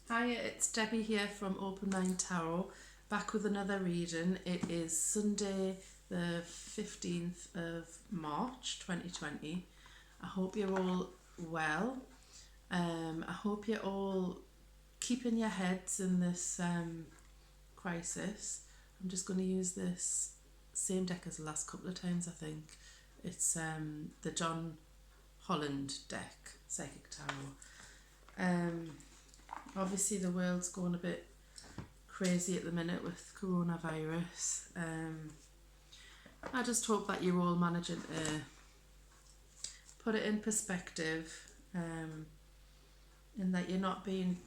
Hi, it's Debbie here from Open Mind Tarot, back with another reading. It is Sunday, the 15th of March 2020. I hope you're all well. I hope you're all keeping your heads in this crisis. I'm just going to use this same deck as the last couple of times, I think. It's the John Holland deck, Psychic Tarot. Obviously the world's going a bit crazy at the minute with coronavirus. I just hope that you're all managing to put it in perspective, and that you're not being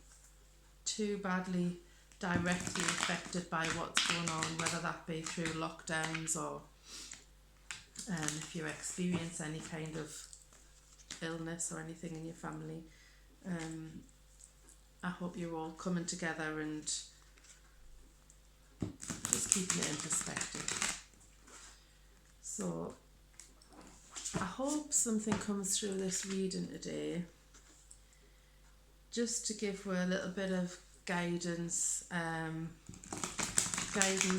too badly directly affected by what's going on, whether that be through lockdowns or if you experience any kind of illness or anything in your family. I hope you're all coming together and just keeping it in perspective. So I hope something comes through this reading today, just to give you a little bit of guidance,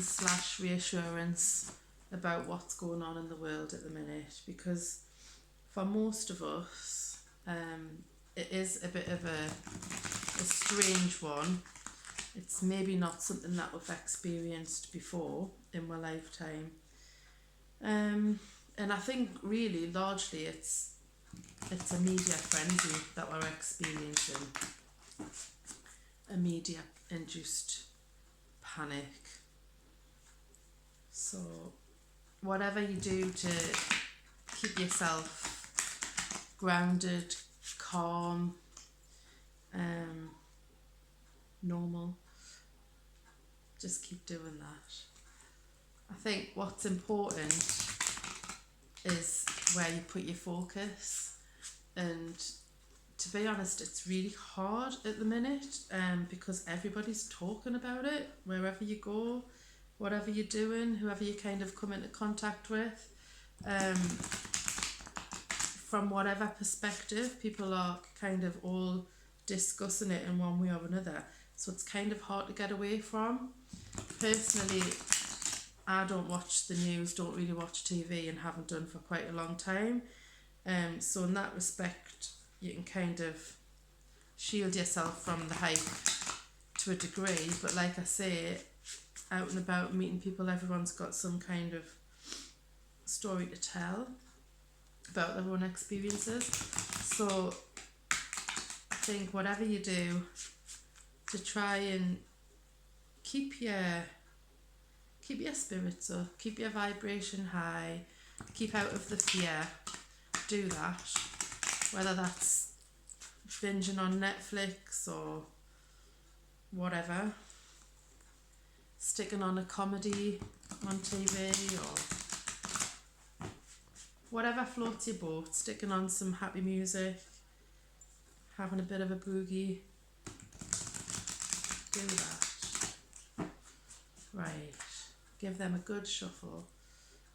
slash reassurance about what's going on in the world at the minute, because for most of us it is a bit of a strange one. It's maybe not something that we've experienced before in my lifetime, and I think really largely it's a media frenzy that we're experiencing, a media induced panic. So whatever you do to keep yourself grounded, calm, normal, just keep doing that. I think what's important is where you put your focus, and to be honest it's really hard at the minute, because everybody's talking about it wherever you go, whatever you're doing, whoever you kind of come into contact with, from whatever perspective, people are kind of all discussing it in one way or another, so it's kind of hard to get away from. Personally, I don't watch the news, don't really watch TV, and haven't done for quite a long time, so in that respect you can kind of shield yourself from the hype to a degree, but like I say, out and about meeting people, everyone's got some kind of story to tell about their own experiences. So I think whatever you do to try and keep your spirits up, keep your vibration high, keep out of the fear, do that. Whether that's binging on Netflix or whatever, sticking on a comedy on TV, or whatever floats your boat, sticking on some happy music, having a bit of a boogie, do that. Right, give them a good shuffle.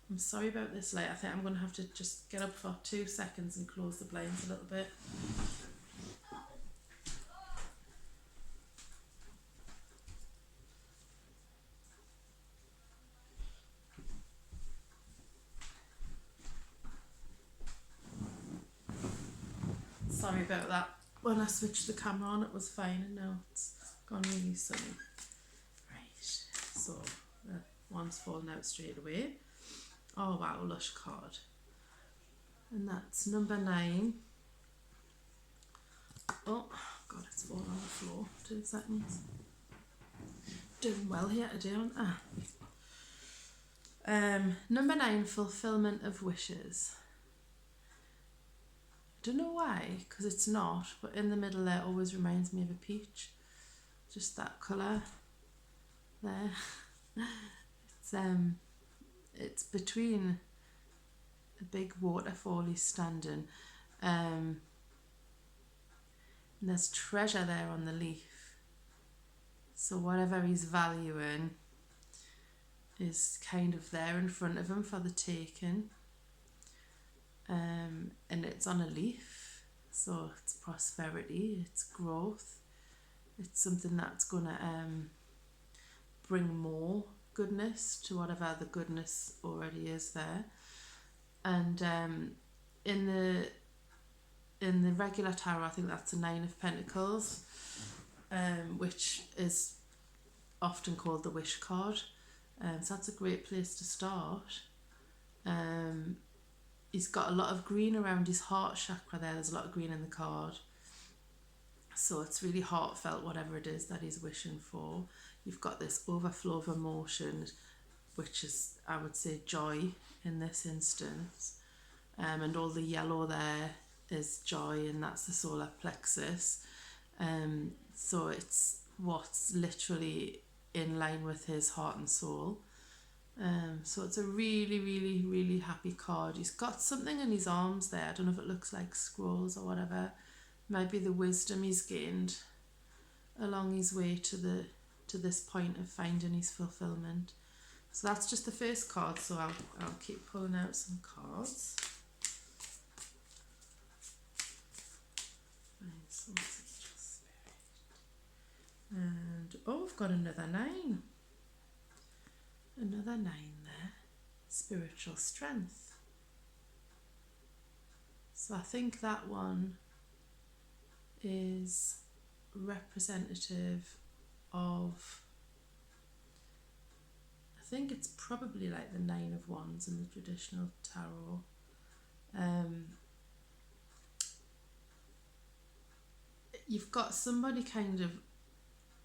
I'm sorry about this light, I think I'm going to have to just get up for 2 seconds and close the blinds a little bit. Sorry about that. When I switched the camera on it was fine, and now it's gone really sunny. Right, so one's fallen out straight away. Oh wow, lush card. And that's number 9. Oh god, it's fallen on the floor. 2 seconds. Doing well here today, aren't I? Number 9, fulfillment of wishes. I don't know why, because it's not, but in the middle there always reminds me of a peach. Just that colour there. It's between a big waterfall he's standing, and there's treasure there on the leaf. So whatever he's valuing is kind of there in front of him for the taking, and it's on a leaf, so it's prosperity, it's growth, It's something that's gonna bring more goodness to whatever the goodness already is there. And in the regular tarot, I think that's the Nine of Pentacles, which is often called the wish card. So that's a great place to start. He's got a lot of green around his heart chakra there. There's a lot of green in the card. So it's really heartfelt, whatever it is that he's wishing for. You've got this overflow of emotion, which is, I would say, joy in this instance. And all the yellow there is joy, and that's the solar plexus. So it's what's literally in line with his heart and soul. So it's a really, really, really happy card. He's got something in his arms there. I don't know if it looks like scrolls or whatever. Might be the wisdom he's gained along his way to this point of finding his fulfillment. So that's just the first card. So I'll keep pulling out some cards. And we've got another 9. Another 9 there. Spiritual strength. So I think that one is representative of, I think it's probably like the 9 of Wands in the traditional tarot. You've got somebody kind of,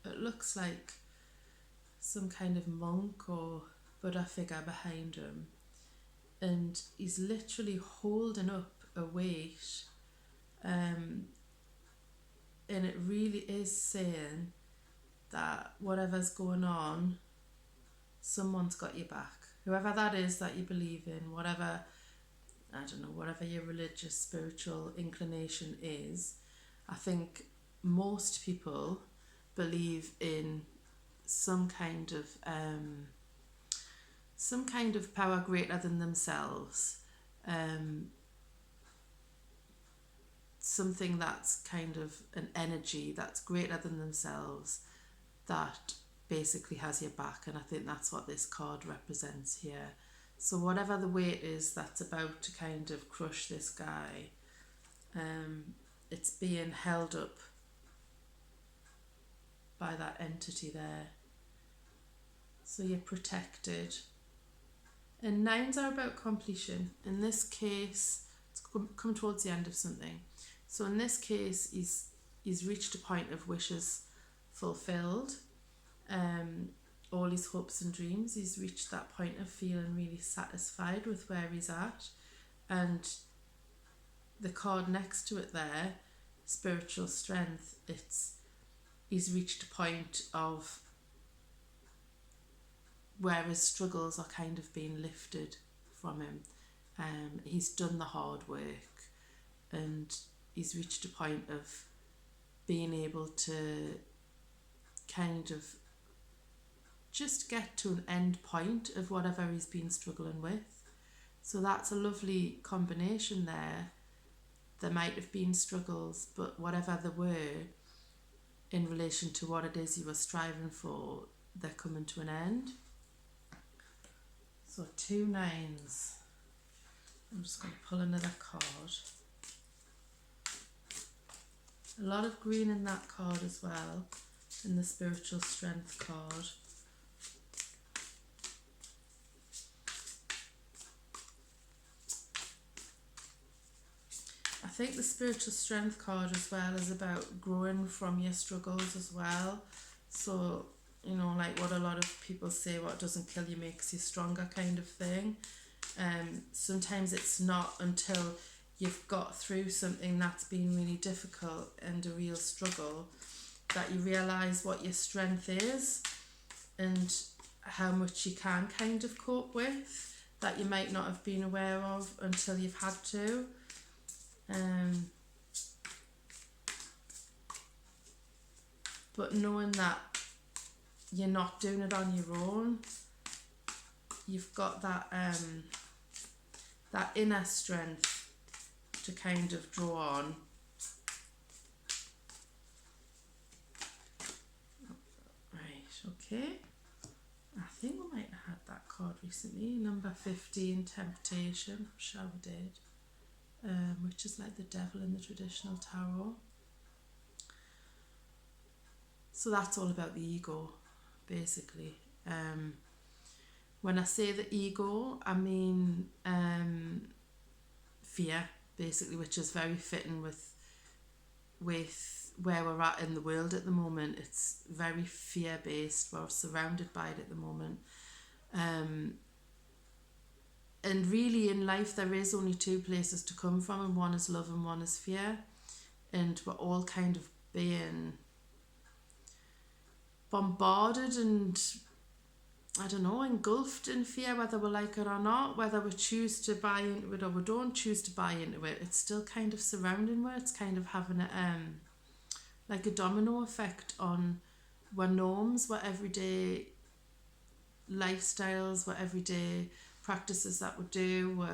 it looks like some kind of monk or Buddha figure behind him, and he's literally holding up a weight, and it really is saying that whatever's going on, someone's got your back. Whoever that is that you believe in, whatever, I don't know, whatever your religious, spiritual inclination is, I think most people believe in some kind of power greater than themselves, something that's kind of an energy that's greater than themselves, that basically has your back. And I think that's what this card represents here. So whatever the weight is that's about to kind of crush this guy, it's being held up by that entity there. So you're protected. And 9s are about completion. In this case, it's come towards the end of something. So in this case, he's reached a point of wishes fulfilled. All his hopes and dreams, he's reached that point of feeling really satisfied with where he's at. And the card next to it there, spiritual strength, he's reached a point of where his struggles are kind of being lifted from him. He's done the hard work, and he's reached a point of being able to kind of just get to an end point of whatever he's been struggling with. So that's a lovely combination there. There might have been struggles, but whatever there were in relation to what it is you were striving for, they're coming to an end. So 2 9s. I'm just going to pull another card. A lot of green in that card as well, in the spiritual strength card. I think the spiritual strength card as well is about growing from your struggles as well. So, you know, like what a lot of people say, what doesn't kill you makes you stronger kind of thing. Sometimes it's not until you've got through something that's been really difficult and a real struggle that you realise what your strength is and how much you can kind of cope with that you might not have been aware of until you've had to. But knowing that you're not doing it on your own, you've got that that inner strength to kind of draw on. okay. I think we might have had that card recently. Number 15, Temptation. I'm sure we did. Which is like the devil in the traditional tarot. So that's all about the ego, basically. When I say the ego, I mean fear, basically, which is very fitting with where we're at in the world at the moment. It's very fear-based. We're surrounded by it at the moment. And really in life there is only two places to come from, and one is love and one is fear. And we're all kind of being bombarded and, I don't know, engulfed in fear, whether we like it or not, whether we choose to buy into it or we don't choose to buy into it. It's still kind of surrounding where it's kind of having a like a domino effect on our norms, our everyday lifestyles, our everyday practices that we do,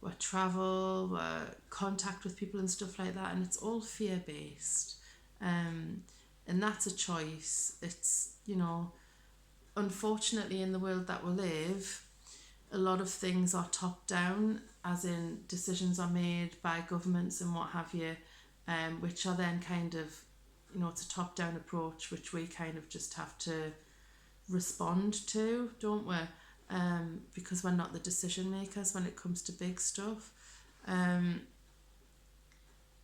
our travel, our contact with people and stuff like that, and it's all fear-based. And that's a choice. It's, you know, unfortunately in the world that we live, a lot of things are top down, as in decisions are made by governments and what have you, which are then kind of, you know, it's a top down approach which we kind of just have to respond to, don't we? Because we're not the decision makers when it comes to big stuff.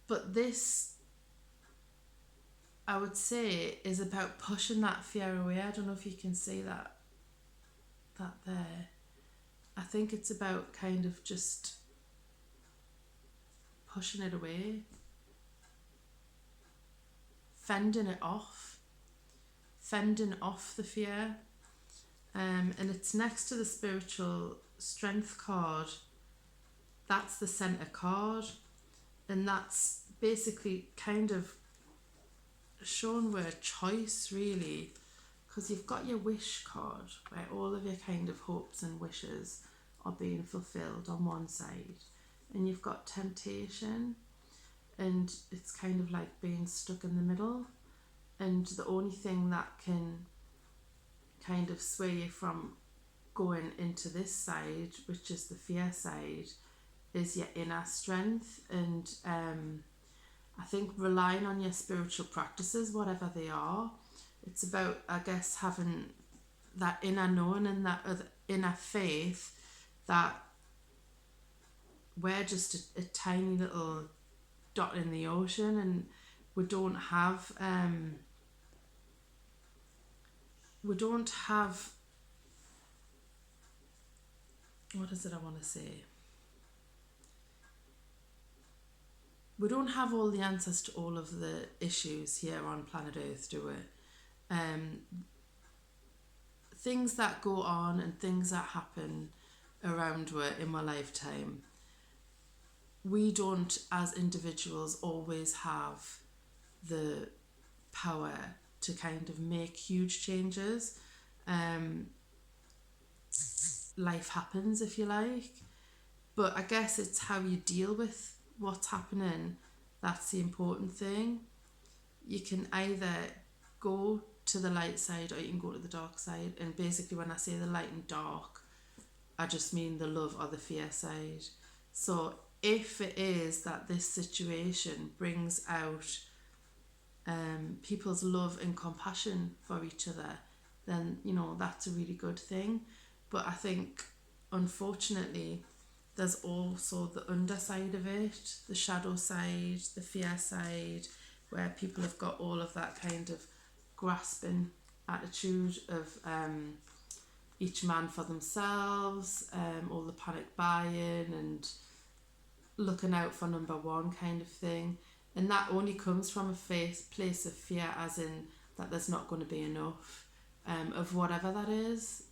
But this, I would say, is about pushing that fear away. I don't know if you can see that there. I think it's about kind of just pushing it away, fending off the fear. And it's next to the spiritual strength card. That's the center card, and that's basically kind of shown where choice, really, because you've got your wish card where all of your kind of hopes and wishes are being fulfilled on one side, and you've got temptation, and it's kind of like being stuck in the middle, and the only thing that can kind of sway you from going into this side, which is the fear side, is your inner strength. And I think relying on your spiritual practices, whatever they are, it's about, I guess, having that inner knowing and that inner faith that we're just a tiny little dot in the ocean, and we don't have what is it I want to say? We don't have all the answers to all of the issues here on planet Earth, do we? Things that go on and things that happen around we in my lifetime, we don't as individuals always have the power to kind of make huge changes. Life happens, if you like, but I guess it's how you deal with what's happening that's the important thing. You can either go to the light side or you can go to the dark side, and basically when I say the light and dark, I just mean the love or the fear side. So if it is that this situation brings out people's love and compassion for each other, then, you know, that's a really good thing. But I think, unfortunately, there's also the underside of it, the shadow side, the fear side, where people have got all of that kind of grasping attitude of each man for themselves, all the panic buying and looking out for number one kind of thing. And that only comes from a place of fear, as in that there's not going to be enough of whatever that is.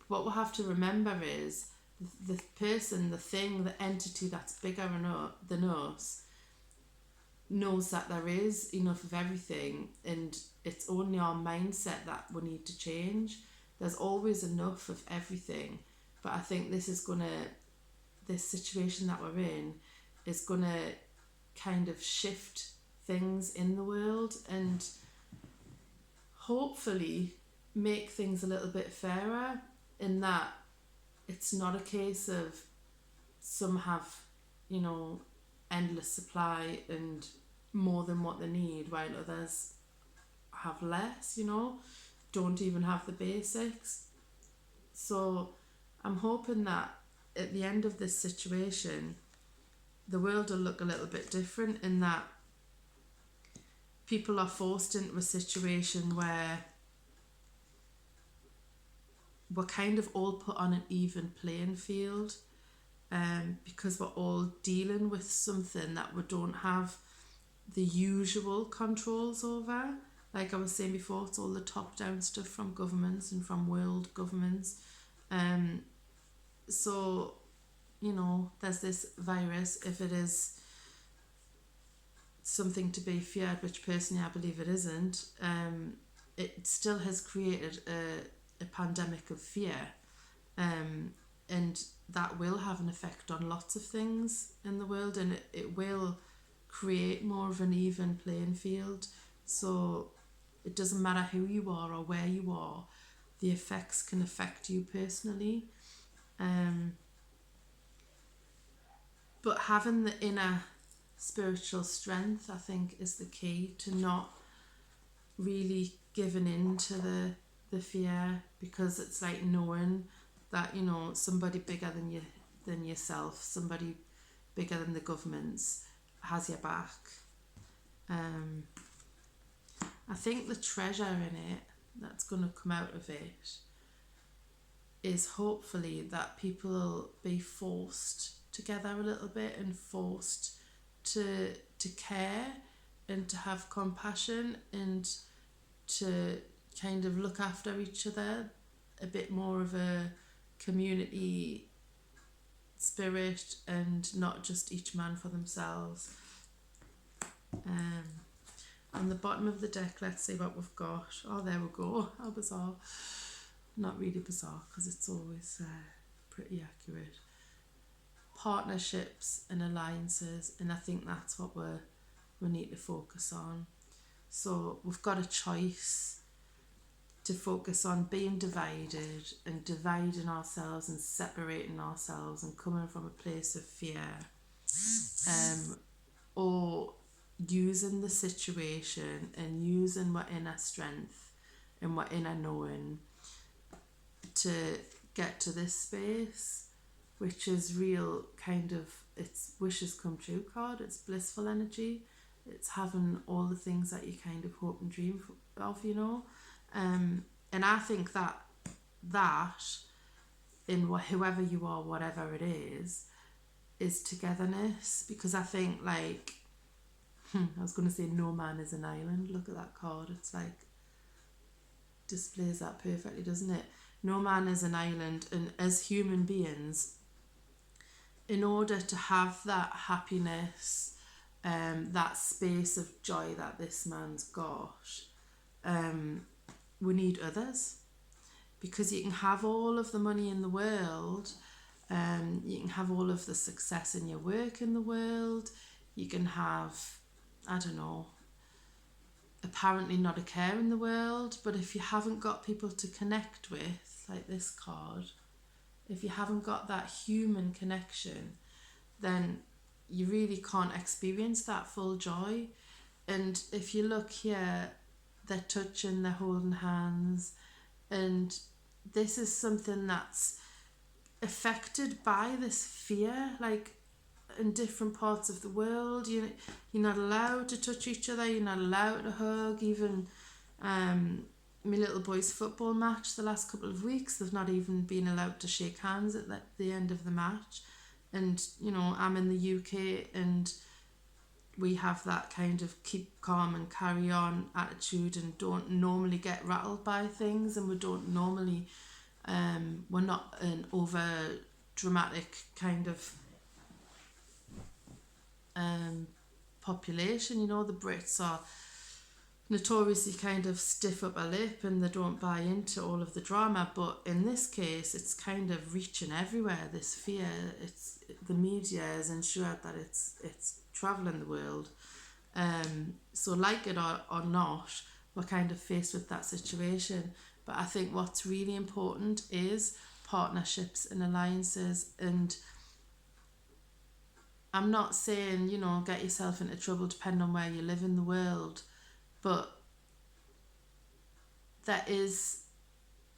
What we'll have to remember is the person, the thing, the entity that's bigger than us knows that there is enough of everything, and it's only our mindset that we need to change. There's always enough of everything, but I think this situation that we're in is gonna kind of shift things in the world, and hopefully make things a little bit fairer, in that it's not a case of some have, you know, endless supply and more than what they need, while others have less, you know, don't even have the basics. So I'm hoping that at the end of this situation, the world will look a little bit different, in that people are forced into a situation where we're kind of all put on an even playing field, because we're all dealing with something that we don't have the usual controls over. Like I was saying before, it's all the top-down stuff from governments and from world governments. So, you know, there's this virus. If it is something to be feared, which personally I believe it isn't, it still has created a pandemic of fear. And that will have an effect on lots of things in the world, and it will create more of an even playing field. So it doesn't matter who you are or where you are, the effects can affect you personally. But having the inner spiritual strength, I think, is the key to not really giving in to the fear, because it's like knowing that, you know, somebody bigger than yourself, somebody bigger than the governments has your back. I think the treasure in it that's going to come out of it is hopefully that people will be forced together a little bit, and forced to care and to have compassion and to kind of look after each other, a bit more of a community spirit, and not just each man for themselves. On the bottom of the deck, let's see what we've got. Oh, there we go. How bizarre. Not really bizarre, because it's always pretty accurate. Partnerships and alliances, and I think that's what we need to focus on. So we've got a choice to focus on being divided and dividing ourselves and separating ourselves and coming from a place of fear, or using the situation and using my inner strength and my inner knowing to get to this space, which is real kind of, it's wishes come true card, it's blissful energy, it's having all the things that you kind of hope and dream of, you know. And I think that in whoever you are, whatever it is togetherness, because I think, like, I was going to say no man is an island. Look at that card. It's like, displays that perfectly, doesn't it? No man is an island, and as human beings, in order to have that happiness, that space of joy that this man's got, we need others. Because you can have all of the money in the world, you can have all of the success in your work in the world, you can have, I don't know, apparently not a care in the world, but if you haven't got people to connect with, like this card, if you haven't got that human connection, then you really can't experience that full joy. And if you look here, they're touching, they're holding hands, and this is something that's affected by this fear, like in different parts of the world. You're not allowed to touch each other, you're not allowed to hug. Even my little boy's football match the last couple of weeks, they've not even been allowed to shake hands at the end of the match. And, you know, I'm in the UK, and we have that kind of keep calm and carry on attitude, and don't normally get rattled by things, and we don't normally, we're not an over dramatic kind of population. You know, the Brits are notoriously kind of stiff upper lip, and they don't buy into all of the drama. But in this case, it's kind of reaching everywhere, this fear. It's the media has ensured that it's travelling the world. So like it or not, we're kind of faced with that situation. But I think what's really important is partnerships and alliances. And I'm not saying, you know, get yourself into trouble depending on where you live in the world, but there is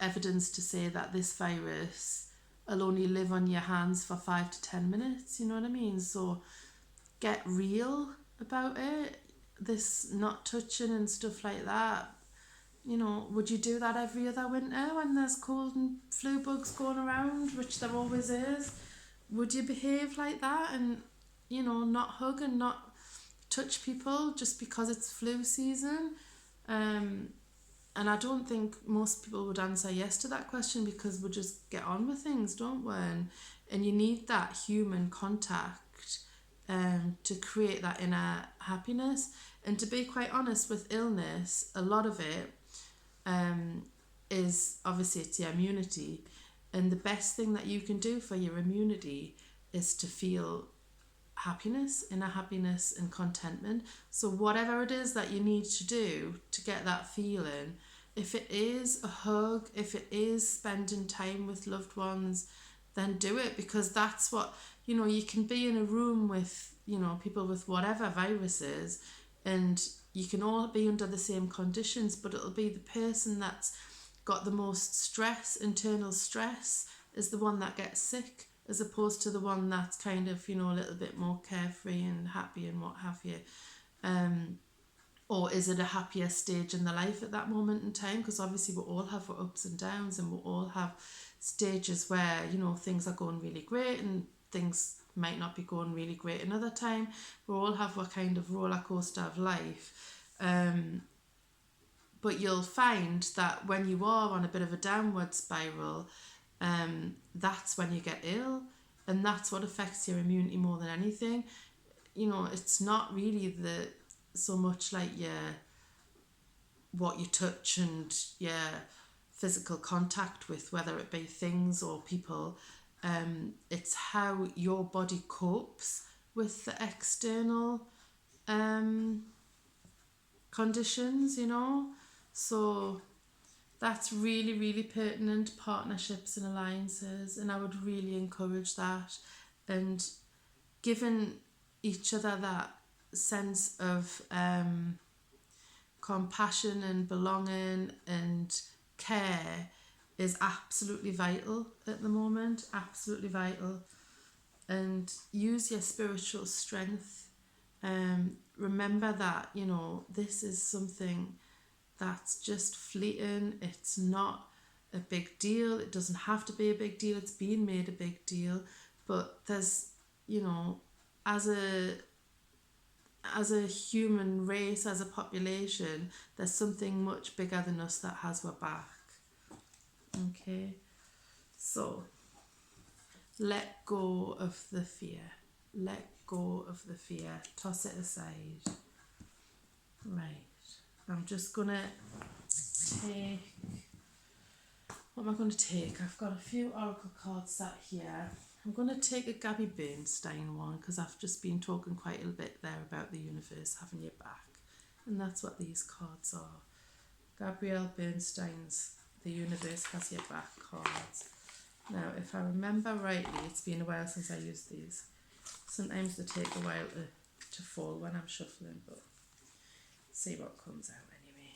evidence to say that this virus will only live on your hands for 5 to 10 minutes, you know what I mean? So get real about it. This not touching and stuff like that, you know, would you do that every other winter when there's cold and flu bugs going around, which there always is? Would you behave like that and, you know, not hug and not touch people just because it's flu season? And I don't think most people would answer yes to that question, because we just get on with things, don't we? And you need that human contact to create that inner happiness. And to be quite honest, with illness, a lot of it is obviously it's your immunity. And the best thing that you can do for your immunity is to feel happiness, inner happiness and contentment. So whatever it is that you need to do to get that feeling, if it is a hug, if it is spending time with loved ones, then do it, because that's what, you know, you can be in a room with, you know, people with whatever viruses, and you can all be under the same conditions, but it'll be the person that's got the most stress, internal stress, is the one that gets sick, as opposed to the one that's kind of, you know, a little bit more carefree and happy and what have you. Or is it a happier stage in their life at that moment in time? Because obviously we all have our ups and downs, and we all have stages where, you know, things are going really great and things might not be going really great another time. We all have our kind of roller coaster of life. But you'll find that when you are on a bit of a downward spiral, that's when you get ill, and that's what affects your immunity more than anything. You know, it's not really so much like what you touch and your physical contact with, whether it be things or people. It's how your body copes with the external conditions, you know. So that's really, really pertinent, partnerships and alliances, and I would really encourage that. And giving each other that sense of compassion and belonging and care is absolutely vital at the moment, absolutely vital. And use your spiritual strength. Remember that, you know, this is something that's just fleeting. It's not a big deal. It doesn't have to be a big deal. It's being made a big deal. But there's, you know, as a human race, as a population, there's something much bigger than us that has our back. Okay, so let go of the fear. Let go of the fear. Toss it aside. Right. I'm just going to take... What am I going to take? I've got a few oracle cards sat here. I'm going to take a Gabby Bernstein one, because I've just been talking quite a bit there about the universe having your back. And that's what these cards are. Gabrielle Bernstein's The Universe Has Your Back cards. Now, if I remember rightly, it's been a while since I used these. Sometimes they take a while to fall when I'm shuffling, but see what comes out anyway.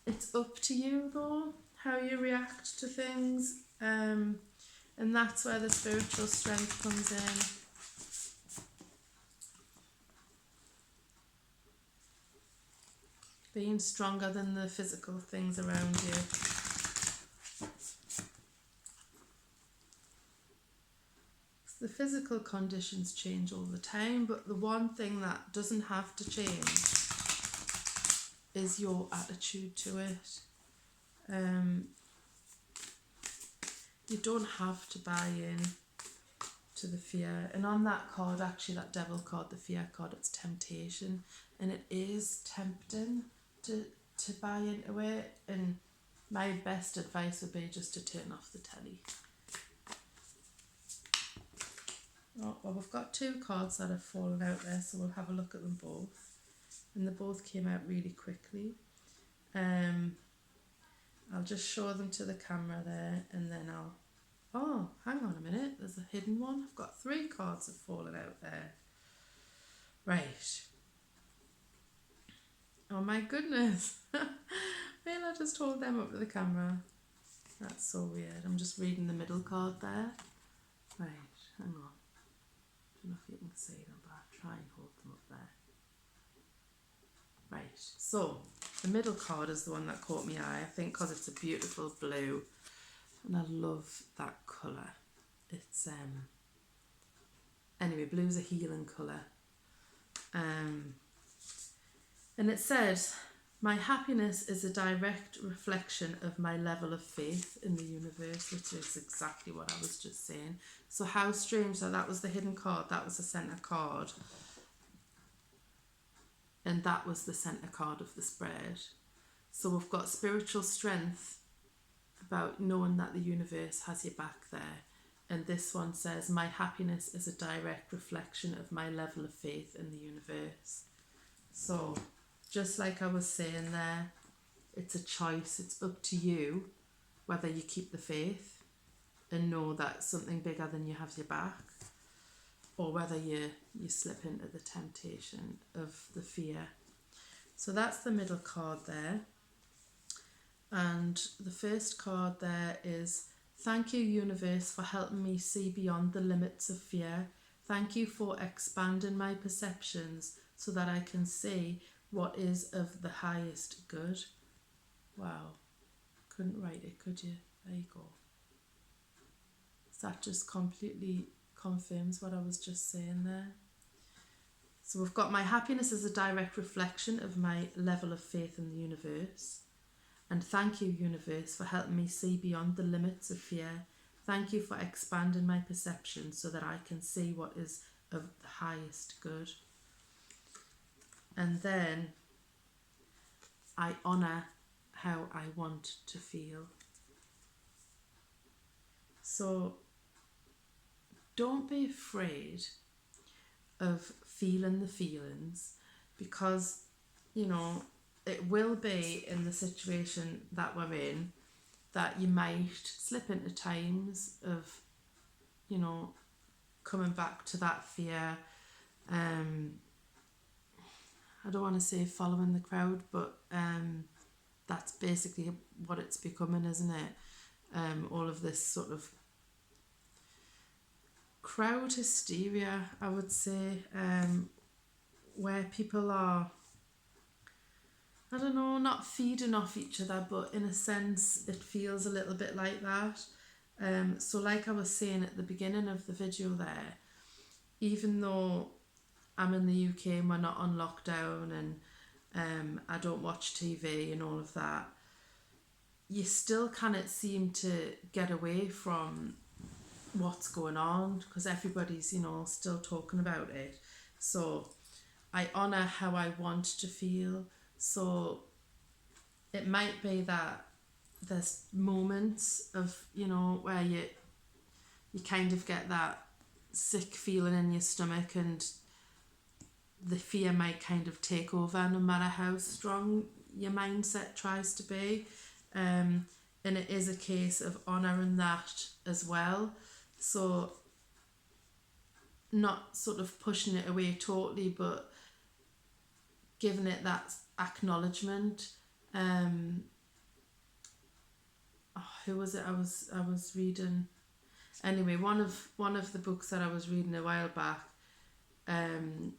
It's up to you though, how you react to things, and that's where the spiritual strength comes in. Being stronger than the physical things around you. The physical conditions change all the time, but the one thing that doesn't have to change is your attitude to it. You don't have to buy in to the fear. And on that card, actually that devil card, the fear card, it's temptation. And it is tempting to buy into it. And my best advice would be just to turn off the telly. Oh, well, we've got two cards that have fallen out there, so we'll have a look at them both. And they both came out really quickly. I'll just show them to the camera there, and then I'll... Oh, hang on a minute, there's a hidden one. I've got 3 cards have fallen out there. Right. Oh my goodness. Maybe I'll just hold them up to the camera. That's so weird. I'm just reading the middle card there. Right, hang on. I don't know if you can see them, but I'll try and hold them up there. Right, so the middle card is the one that caught my eye, I think because it's a beautiful blue, and I love that colour. It's anyway, blue's a healing colour. And it says, my happiness is a direct reflection of my level of faith in the universe, which is exactly what I was just saying. So how strange that was the hidden card, that was the centre card. And that was the centre card of the spread. So we've got spiritual strength about knowing that the universe has your back there. And this one says, my happiness is a direct reflection of my level of faith in the universe. So just like I was saying there, it's a choice. It's up to you whether you keep the faith and know that something bigger than you has your back, or whether you slip into the temptation of the fear. So that's the middle card there. And the first card there is, thank you, universe, for helping me see beyond the limits of fear. Thank you for expanding my perceptions so that I can see what is of the highest good. Wow. Couldn't write it, could you? There you go. So that just completely confirms what I was just saying there. So we've got, my happiness is a direct reflection of my level of faith in the universe. And thank you, universe, for helping me see beyond the limits of fear. Thank you for expanding my perception so that I can see what is of the highest good. And then I honour how I want to feel. So don't be afraid of feeling the feelings, because, you know, it will be in the situation that we're in that you might slip into times of, you know, coming back to that fear. I don't want to say following the crowd, but that's basically what it's becoming, isn't it? All of this sort of crowd hysteria, I would say, where people are, I don't know, not feeding off each other, but in a sense it feels a little bit like that. So like I was saying at the beginning of the video there, even though I'm in the UK and we're not on lockdown, and I don't watch TV and all of that, you still cannot seem to get away from what's going on, because everybody's, you know, still talking about it. So I honour how I want to feel. So it might be that there's moments of, you know, where you kind of get that sick feeling in your stomach, and the fear might kind of take over no matter how strong your mindset tries to be. And it is a case of honouring that as well. So not sort of pushing it away totally, but giving it that acknowledgement. Who was it I was reading? Anyway, one of the books that I was reading a while back,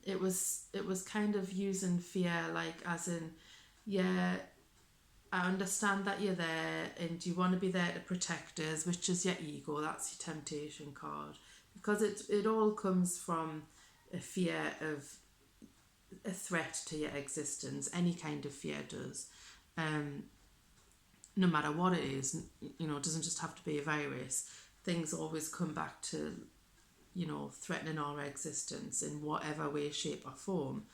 it was kind of using fear like as in, yeah, I understand that you're there and you want to be there to protect us, which is your ego, that's your temptation card, because it all comes from a fear of a threat to your existence. Any kind of fear does, no matter what it is. You know, it doesn't just have to be a virus. Things always come back to, you know, threatening our existence in whatever way, shape or form.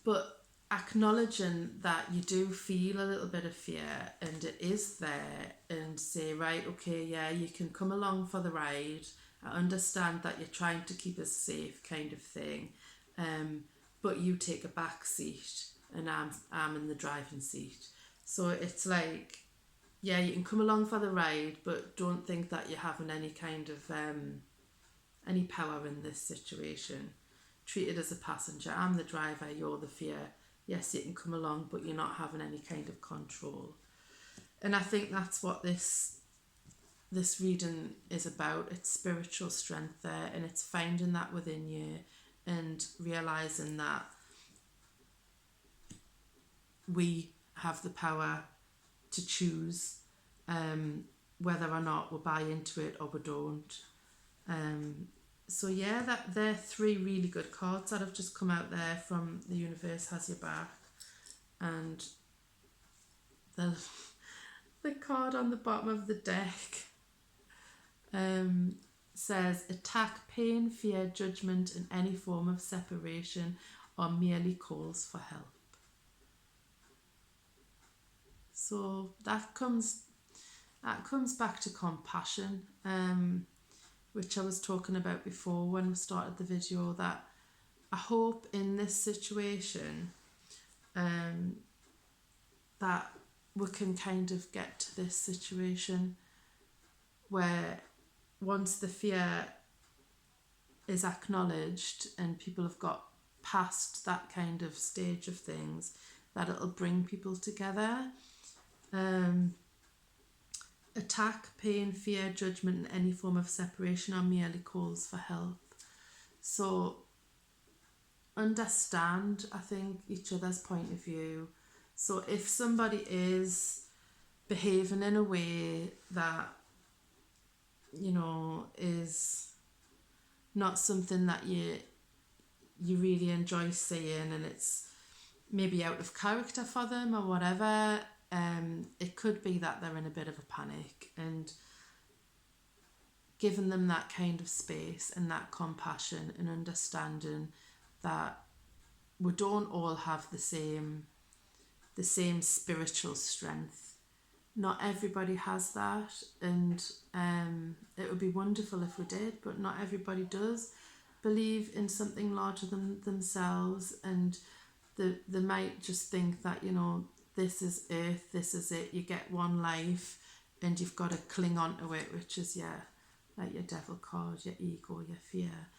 But acknowledging that you do feel a little bit of fear and it is there, and say, right, okay, yeah, you can come along for the ride. I understand that you're trying to keep us safe, kind of thing, but you take a back seat and I'm in the driving seat. So it's like, yeah, you can come along for the ride, but don't think that you're having any kind of any power in this situation. Treat it as a passenger. I'm the driver, you're the fear. Yes, you can come along, but you're not having any kind of control. And I think that's what this reading is about. It's spiritual strength there, and it's finding that within you and realizing that we have the power to choose whether or not we buy into it or we don't. So yeah, they're three really good cards that have just come out there from The Universe Has Your Back. And the card on the bottom of the deck says, attack, pain, fear, judgment, and any form of separation, or merely calls for help. So that comes back to compassion, which I was talking about before when we started the video, that I hope in this situation that we can kind of get to this situation where once the fear is acknowledged and people have got past that kind of stage of things, that it'll bring people together. Attack, pain, fear, judgment, and any form of separation are merely calls for help. So understand, I think, each other's point of view. So if somebody is behaving in a way that, you know, is not something that you really enjoy seeing, and it's maybe out of character for them or whatever, it could be that they're in a bit of a panic, and giving them that kind of space and that compassion and understanding that we don't all have the same spiritual strength. Not everybody has that, and it would be wonderful if we did, but not everybody does believe in something larger than themselves, and they might just think that, you know, this is earth, this is it, you get one life and you've got to cling on to it, which is, yeah, like your devil card, your ego, your fear,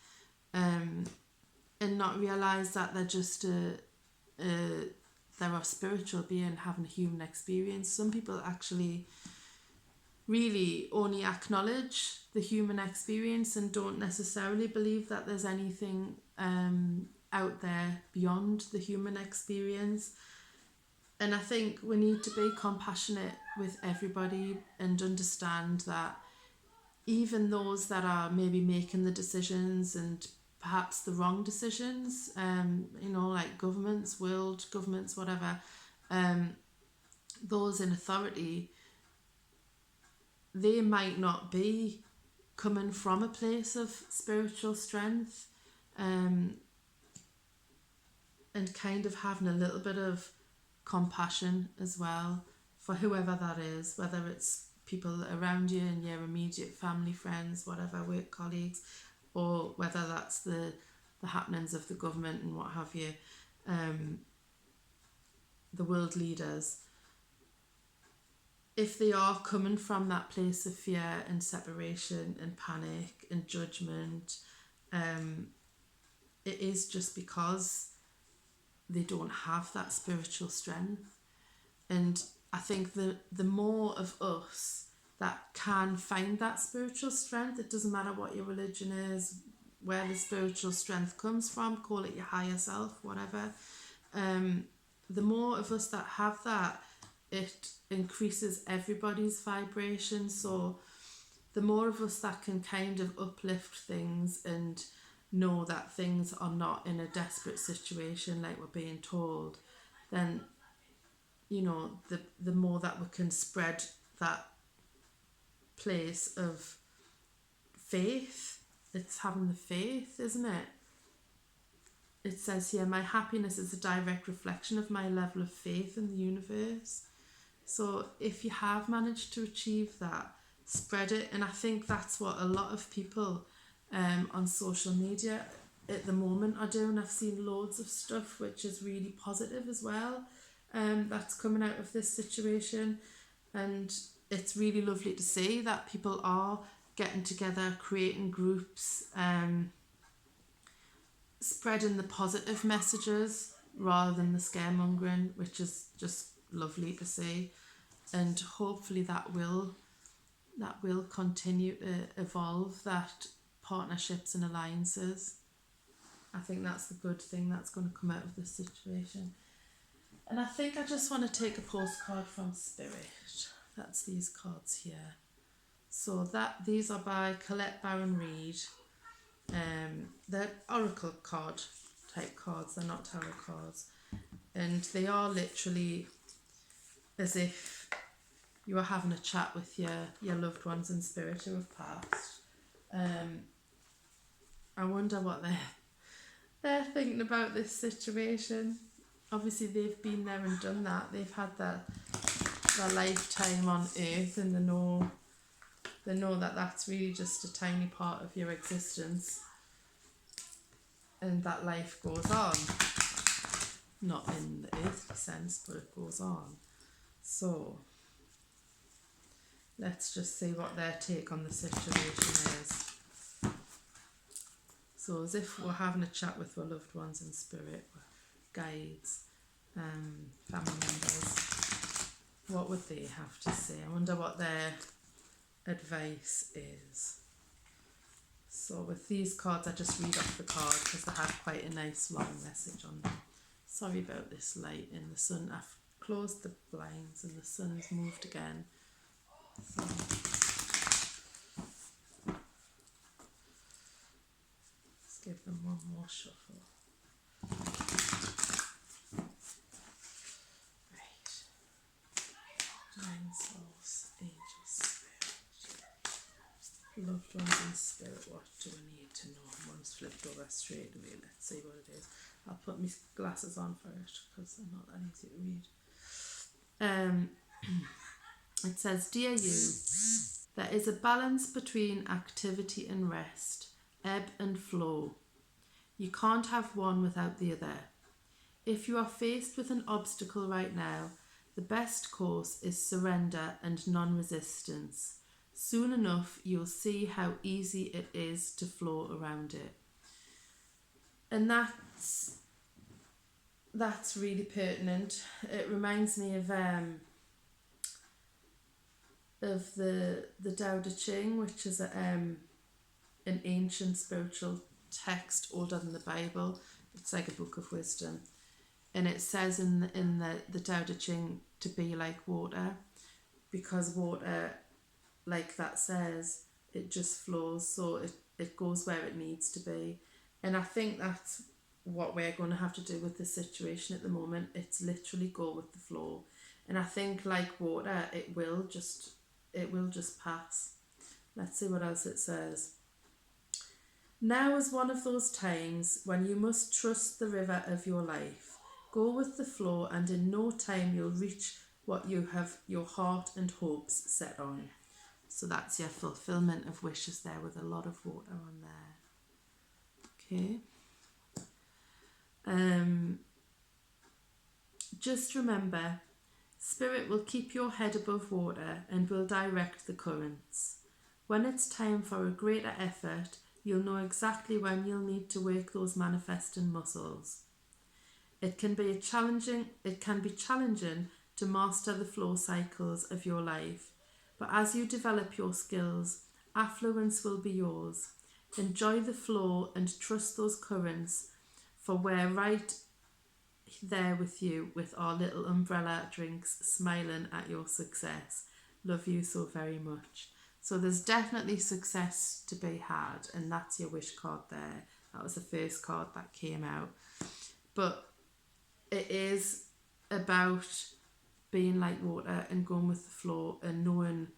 and not realise that they're just they're a spiritual being having a human experience. Some people actually really only acknowledge the human experience and don't necessarily believe that there's anything out there beyond the human experience. And I think we need to be compassionate with everybody and understand that even those that are maybe making the decisions, and perhaps the wrong decisions, you know, like governments, world governments, whatever, those in authority, they might not be coming from a place of spiritual strength, and kind of having a little bit of compassion as well for whoever that is, whether it's people around you and your immediate family, friends, whatever, work colleagues, or whether that's the happenings of the government and what have you, the world leaders. If they are coming from that place of fear and separation and panic and judgment, it is just because they don't have that spiritual strength. And I think the more of us that can find that spiritual strength, it doesn't matter what your religion is, where the spiritual strength comes from, call it your higher self, whatever, the more of us that have that, it increases everybody's vibration. So the more of us that can kind of uplift things and know that things are not in a desperate situation like we're being told, then, you know, the more that we can spread that place of faith. It's having the faith, isn't it? It says here, my happiness is a direct reflection of my level of faith in the universe. So if you have managed to achieve that, spread it. And I think that's what a lot of people on social media at the moment are doing. I've seen loads of stuff which is really positive as well, that's coming out of this situation, and it's really lovely to see that people are getting together, creating groups, spreading the positive messages rather than the scaremongering, which is just lovely to see, and hopefully that will continue to evolve, that partnerships and alliances. I think that's the good thing that's going to come out of this situation. And I think I just want to take a postcard from Spirit. That's these cards here. So these are by Colette Baron Reid. They're oracle card type cards, they're not tarot cards. And they are literally as if you are having a chat with your loved ones in spirit who have passed. I wonder what they're thinking about this situation. Obviously they've been there and done that. They've had their lifetime on earth, and they know that that's really just a tiny part of your existence, and that life goes on. Not in the earthly sense, but it goes on. So let's just see what their take on the situation is. So as if we're having a chat with our loved ones in spirit, guides, family members, what would they have to say? I wonder what their advice is. So with these cards, I just read off the card because they have quite a nice long message on them. Sorry about this light in the sun. I've closed the blinds and the sun's moved again. So let's give them one more shuffle. Right. Nine souls, angels, spirit. Loved ones in spirit, what do I need to know? One's flipped over straight away. Let's see what it is. I'll put my glasses on first because they're not that easy to read. It says, Dear you, there is a balance between activity and rest, ebb and flow. You can't have one without the other. If you are faced with an obstacle right now, the best course is surrender and non-resistance. Soon enough, you'll see how easy it is to flow around it. And that's really pertinent. It reminds me of the Tao Te Ching, which is an ancient spiritual text older than the Bible. It's like a book of wisdom, and it says in the Tao Te Ching to be like water, because water, like that says, it just flows, so it goes where it needs to be. And I think that's what we're going to have to do with this situation at the moment. It's literally go with the flow. And I think like water, it will just pass. Let's see what else it says. Now is one of those times when you must trust the river of your life. Go with the flow, and in no time you'll reach what you have your heart and hopes set on. So that's your fulfillment of wishes there, with a lot of water on there. Okay. Just remember, Spirit will keep your head above water and will direct the currents. When it's time for a greater effort, you'll know exactly when you'll need to work those manifesting muscles. It can be challenging to master the flow cycles of your life, but as you develop your skills, affluence will be yours. Enjoy the flow and trust those currents, for we're right there with you with our little umbrella drinks, smiling at your success. Love you so very much. So there's definitely success to be had, and that's your wish card there. That was the first card that came out. But it is about being like water and going with the flow, and knowing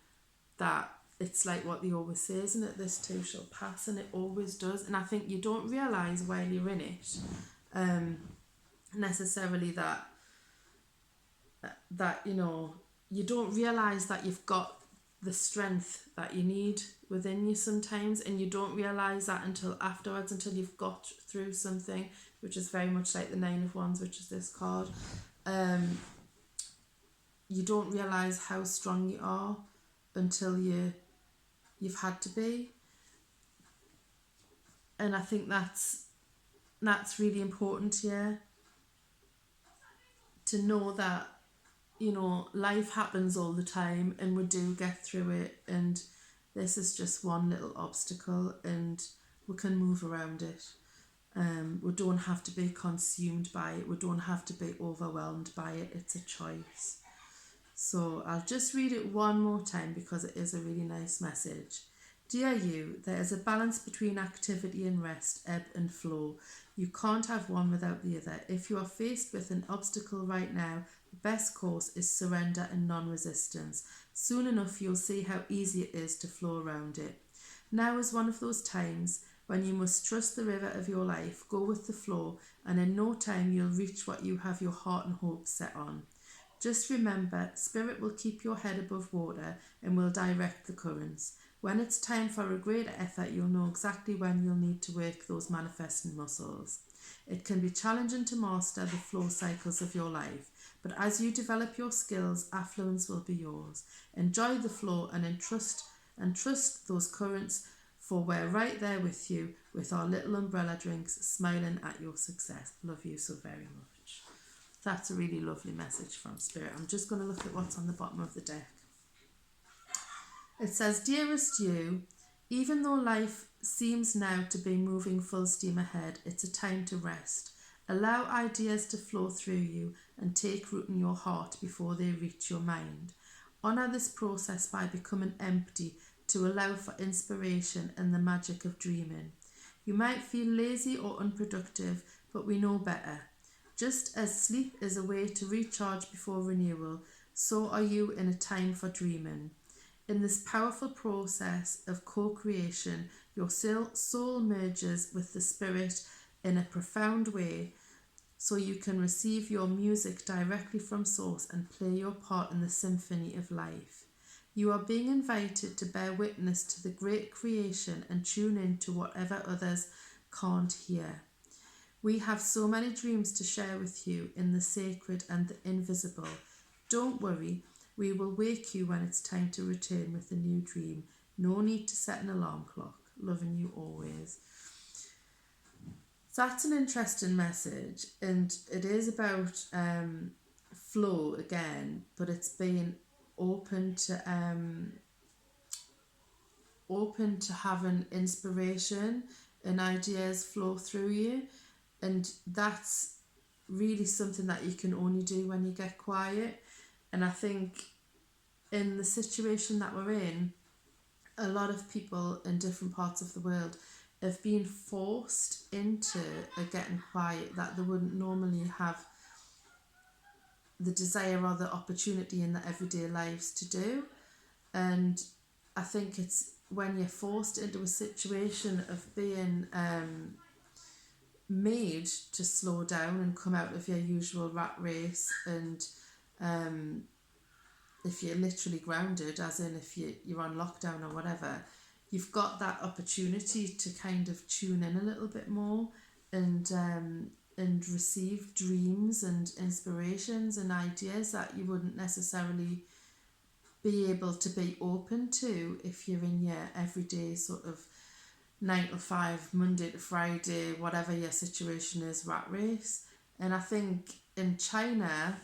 that it's like what they always say, isn't it? This too shall pass, and it always does. And I think you don't realise while you're in it necessarily that you know, you don't realise that you've got the strength that you need within you sometimes, and you don't realize that until afterwards, until you've got through something, which is very much like the Nine of Wands, which is this card. You don't realize how strong you are until you've had to be, and I think that's really important here, to know that, you know, life happens all the time and we do get through it, and this is just one little obstacle and we can move around it. We don't have to be consumed by it, we don't have to be overwhelmed by it, it's a choice. So I'll just read it one more time because it is a really nice message. Dear you, there is a balance between activity and rest, ebb and flow. You can't have one without the other. If you are faced with an obstacle right now, the best course is surrender and non-resistance. Soon enough you'll see how easy it is to flow around it. Now is one of those times when you must trust the river of your life, go with the flow, and in no time you'll reach what you have your heart and hope set on. Just remember, Spirit will keep your head above water and will direct the currents. When it's time for a greater effort, you'll know exactly when you'll need to work those manifesting muscles. It can be challenging to master the flow cycles of your life, but as you develop your skills, affluence will be yours. Enjoy the flow and trust those currents, for we're right there with you with our little umbrella drinks, smiling at your success. Love you so very much. That's a really lovely message from Spirit. I'm just going to look at what's on the bottom of the deck. It says, dearest you, even though life seems now to be moving full steam ahead, it's a time to rest. Allow ideas to flow through you and take root in your heart before they reach your mind. Honour this process by becoming empty to allow for inspiration and the magic of dreaming. You might feel lazy or unproductive, but we know better. Just as sleep is a way to recharge before renewal, so are you in a time for dreaming. In this powerful process of co-creation, your soul merges with the spirit in a profound way, so you can receive your music directly from source and play your part in the symphony of life. You are being invited to bear witness to the great creation and tune in to whatever others can't hear. We have so many dreams to share with you in the sacred and the invisible. Don't worry, we will wake you when it's time to return with a new dream. No need to set an alarm clock. Loving you always. So that's an interesting message, and it is about flow again, but it's being open to having inspiration and ideas flow through you, and that's really something that you can only do when you get quiet. And I think in the situation that we're in, a lot of people in different parts of the world have been forced into getting quiet that they wouldn't normally have the desire or the opportunity in their everyday lives to do. And I think it's when you're forced into a situation of being made to slow down and come out of your usual rat race, and if you're literally grounded, as in if you're on lockdown or whatever, you've got that opportunity to kind of tune in a little bit more and receive dreams and inspirations and ideas that you wouldn't necessarily be able to be open to if you're in your everyday sort of 9 to 5, Monday to Friday, whatever your situation is, rat race. And I think in China,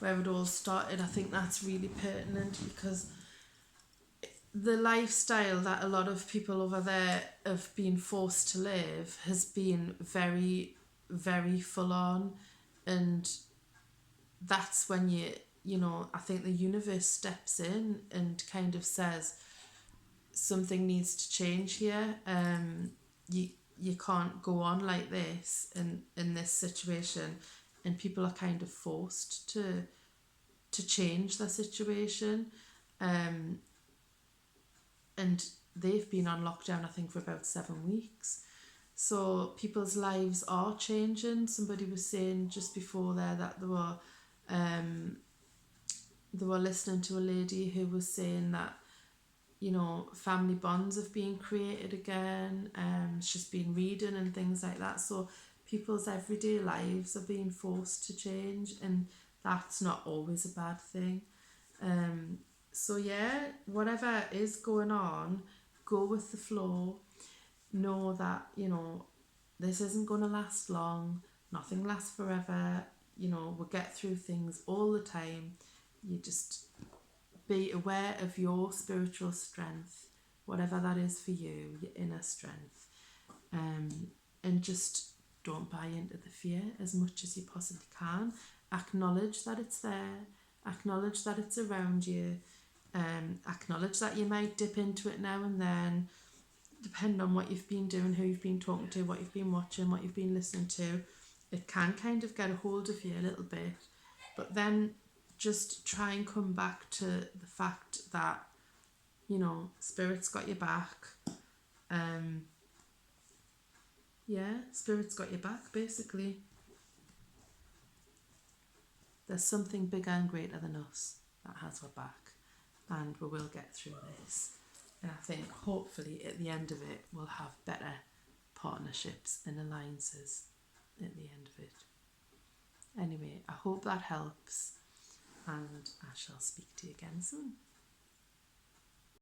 where it all started, I think that's really pertinent, because the lifestyle that a lot of people over there have been forced to live has been very, very full on. And that's when I think the universe steps in and kind of says, something needs to change here. You can't go on like this in this situation, and people are kind of forced to change their situation. And they've been on lockdown, I think, for about 7 weeks. So people's lives are changing. Somebody was saying just before there that they were listening to a lady who was saying that you know, family bonds have been created again. It's just been reading and things like that. So people's everyday lives are being forced to change, and that's not always a bad thing. So yeah, whatever is going on, go with the flow. Know that, you know, this isn't going to last long. Nothing lasts forever. You know, we'll get through things all the time. You just be aware of your spiritual strength, whatever that is for you, your inner strength. And just don't buy into the fear as much as you possibly can. Acknowledge that it's there. Acknowledge that it's around you. Acknowledge that you might dip into it now and then, depending on what you've been doing, who you've been talking to, what you've been watching, what you've been listening to. It can kind of get a hold of you a little bit, but then just try and come back to the fact that, you know, Spirit's got your back. Yeah, Spirit's got your back, basically. There's something bigger and greater than us that has our back, and we will get through this. And I think hopefully at the end of it, we'll have better partnerships and alliances at the end of it. Anyway, I hope that helps, and I shall speak to you again soon.